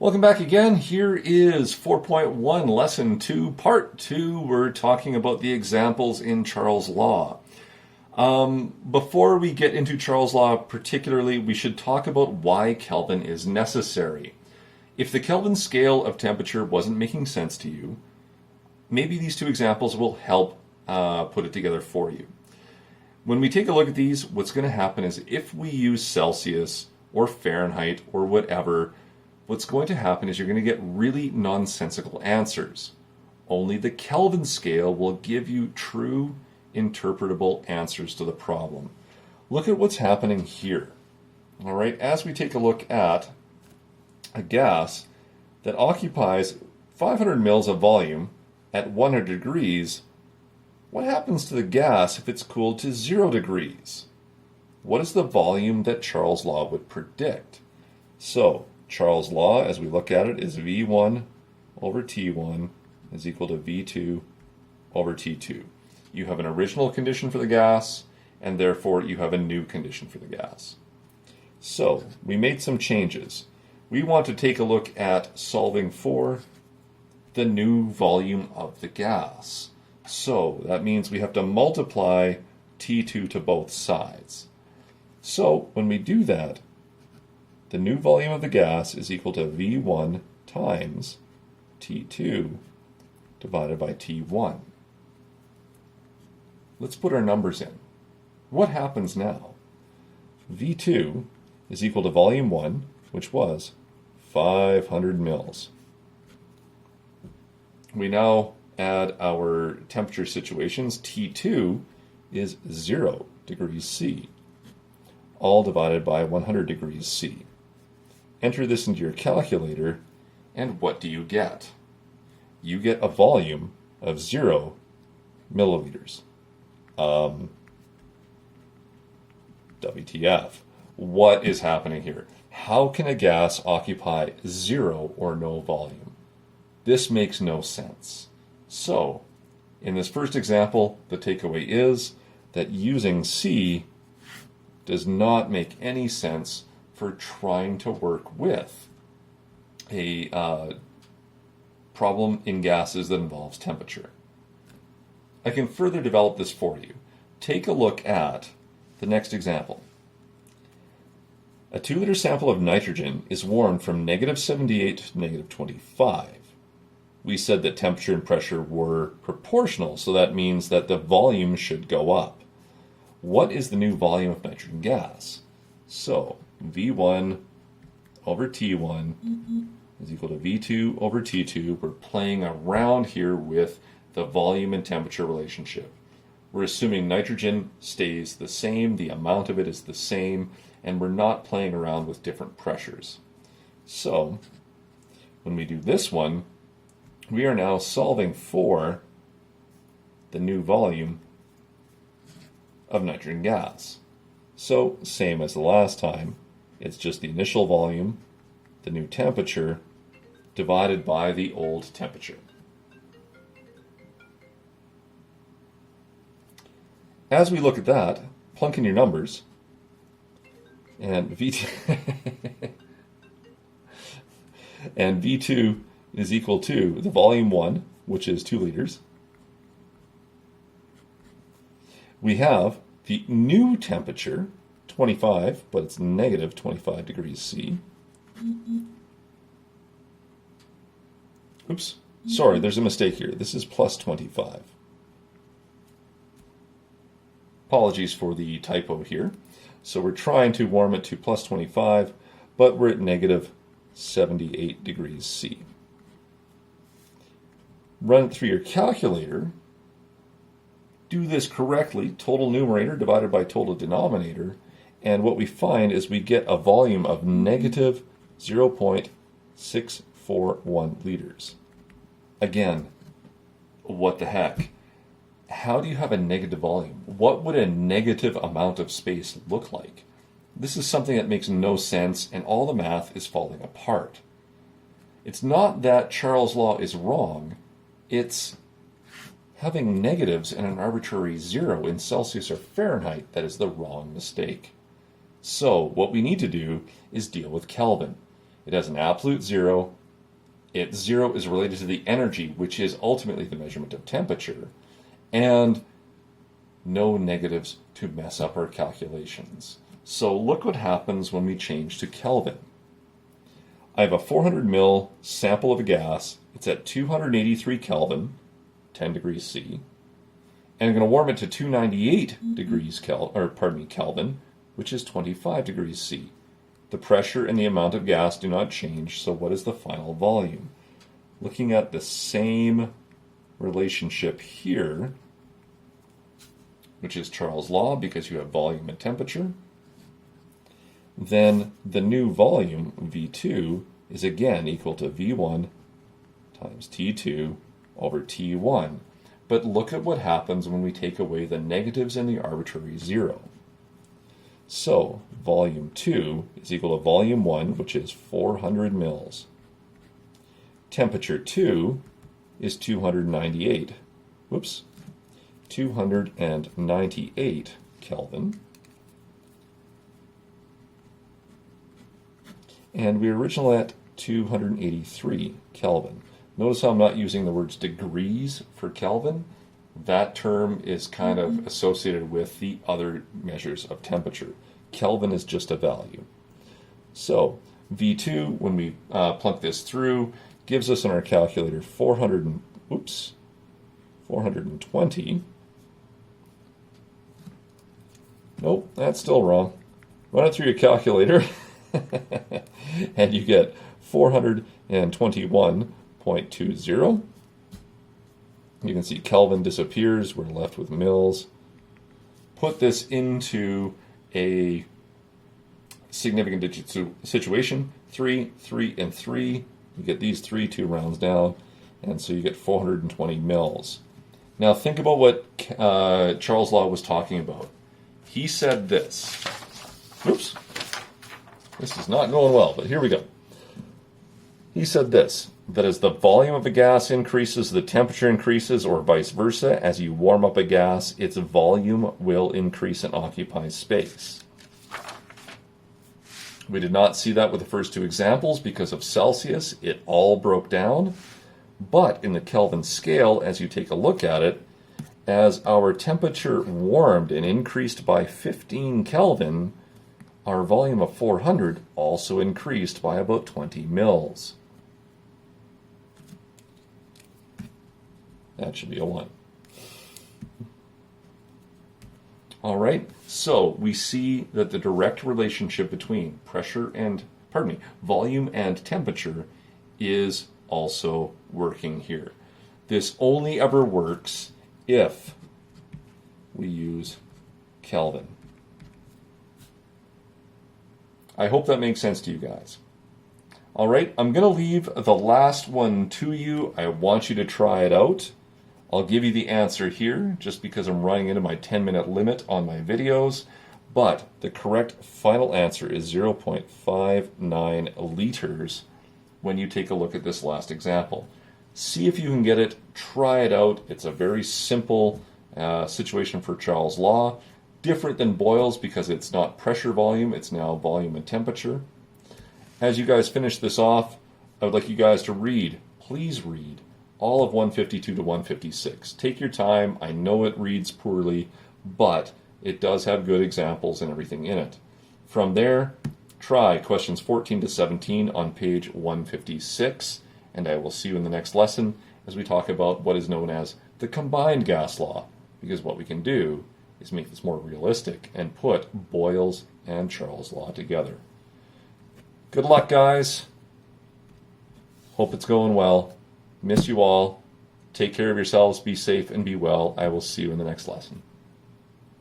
Welcome back again. Here is 4.1, Lesson 2, Part 2. We're talking about the examples in Charles' Law. Before we get into Charles' Law particularly, we should talk about why Kelvin is necessary. If the Kelvin scale of temperature wasn't making sense to you, maybe these two examples will help put it together for you. When we take a look at these, what's going to happen is if we use Celsius or Fahrenheit or whatever, what's going to happen is you're going to get really nonsensical answers. Only the Kelvin scale will give you true, interpretable answers to the problem. Look at what's happening here. All right, as we take a look at a gas that occupies 500 mils of volume at 100 degrees, what happens to the gas if it's cooled to 0 degrees? What is the volume that Charles' Law would predict? So, Charles' Law, as we look at it, is V1 over T1 is equal to V2 over T2. You have an original condition for the gas, and therefore you have a new condition for the gas. So, we made some changes. We want to take a look at solving for the new volume of the gas. So, that means we have to multiply T2 to both sides. So, when we do that, the new volume of the gas is equal to V1 times T2 divided by T1. Let's put our numbers in. What happens now? V2 is equal to volume 1, which was 500 mils. We now add our temperature situations. T2 is 0 degrees C, all divided by 100 degrees C. Enter this into your calculator, and what do you get? You get a volume of 0 milliliters. WTF. What is happening here? How can a gas occupy 0 or no volume? This makes no sense. So, in this first example, the takeaway is that using C does not make any sense for trying to work with a problem in gases that involves temperature. I can further develop this for you. Take a look at the next example. A 2-liter sample of nitrogen is warmed from -78 to -25. We said that temperature and pressure were proportional, so that means that the volume should go up. What is the new volume of nitrogen gas? So, V1 over T1 is equal to V2 over T2. We're playing around here with the volume and temperature relationship. We're assuming nitrogen stays the same, the amount of it is the same, and we're not playing around with different pressures. So, when we do this one, we are now solving for the new volume of nitrogen gas. So, same as the last time, it's just the initial volume, the new temperature, divided by the old temperature. As we look at that, plunk in your numbers, and V2 and V2 is equal to the volume 1, which is 2 liters. We have the new temperature, 25, but it's negative 25 degrees C. Oops, sorry, there's a mistake here. This is plus 25. Apologies for the typo here. So we're trying to warm it to plus 25, but we're at negative 78 degrees C. Run it through your calculator. Do this correctly, total numerator divided by total denominator, and what we find is we get a volume of negative 0.641 liters. Again, what the heck? How do you have a negative volume? What would a negative amount of space look like? This is something that makes no sense, and all the math is falling apart. It's not that Charles' Law is wrong, it's having negatives and an arbitrary 0 in Celsius or Fahrenheit that is the wrong mistake. So what we need to do is deal with Kelvin. It has an absolute zero. Its zero is related to the energy, which is ultimately the measurement of temperature, and no negatives to mess up our calculations. So look what happens when we change to Kelvin. I have a 400 mil sample of a gas. It's at 283 Kelvin, 10 degrees C. And I'm going to warm it to 298 degrees Kelvin, which is 25 degrees C. The pressure and the amount of gas do not change, so what is the final volume? Looking at the same relationship here, which is Charles' law because you have volume and temperature, then the new volume, V2, is again equal to V1 times T2 over T1. But look at what happens when we take away the negatives and the arbitrary zero. So volume 2 is equal to volume 1, which is 400 mils. Temperature 2 is 298. 298 Kelvin. And we were originally at 283 Kelvin. Notice how I'm not using the words degrees for Kelvin. That term is kind of associated with the other measures of temperature. Kelvin is just a value. So V2, when we plunk this through, gives us in our calculator 420. Nope, that's still wrong. Run it through your calculator. And you get 421.20. You can see Kelvin disappears. We're left with mils. Put this into a significant digit situation. 3, 3, and 3. You get these 3 rounds down. And so you get 420 mils. Now think about what Charles' law was talking about. He said this. Oops. This is not going well, but here we go. He said this, that as the volume of a gas increases, the temperature increases, or vice versa. As you warm up a gas, its volume will increase and occupy space. We did not see that with the first two examples because of Celsius. It all broke down. But in the Kelvin scale, as you take a look at it, as our temperature warmed and increased by 15 Kelvin, our volume of 400 also increased by about 20 mils. That should be a 1. All right, so we see that the direct relationship between volume and temperature is also working here. This only ever works if we use Kelvin. I hope that makes sense to you guys. All right, I'm going to leave the last one to you. I want you to try it out. I'll give you the answer here just because I'm running into my 10-minute limit on my videos. But the correct final answer is 0.59 liters when you take a look at this last example. See if you can get it. Try it out. It's a very simple situation for Charles' law. Different than Boyle's because it's not pressure volume, it's now volume and temperature. As you guys finish this off, I would like you guys to read, please read, all of 152 to 156. Take your time. I know it reads poorly, but it does have good examples and everything in it. From there, try questions 14 to 17 on page 156, and I will see you in the next lesson as we talk about what is known as the combined gas law, because what we can do is make this more realistic and put Boyle's and Charles' law together. Good luck, guys. Hope it's going well. Miss you all. Take care of yourselves. Be safe and be well. I will see you in the next lesson.